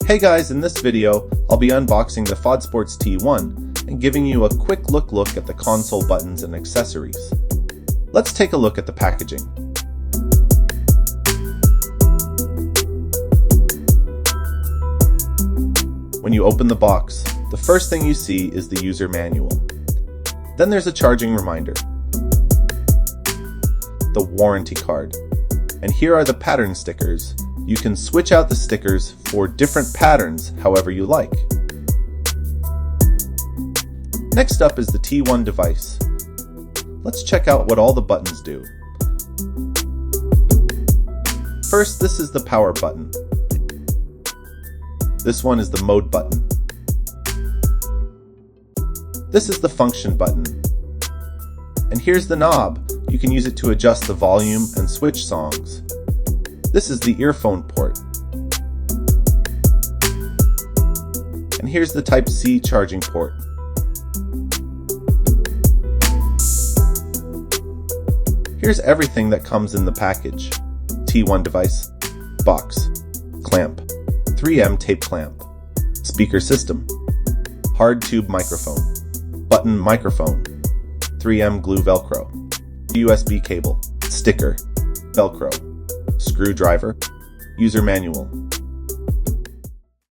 Hey guys, in this video, I'll be unboxing the Fodsports T1 and giving you a quick look at the console buttons and accessories. Let's take a look at the packaging. When you open the box, the first thing you see is the user manual. Then there's a charging reminder, the warranty card, and here are the pattern stickers. You can switch out the stickers for different patterns however you like. Next up is the T1 device. Let's check out what all the buttons do. First, this is the power button. This one is the mode button. This is the function button. And here's the knob. You can use it to adjust the volume and switch songs. This is the earphone port. And here's the Type-C charging port. Here's everything that comes in the package. T1 device, box, clamp, 3M tape clamp, speaker system, hard tube microphone, button microphone, 3M glue Velcro, USB cable, sticker, Velcro, screwdriver, user manual,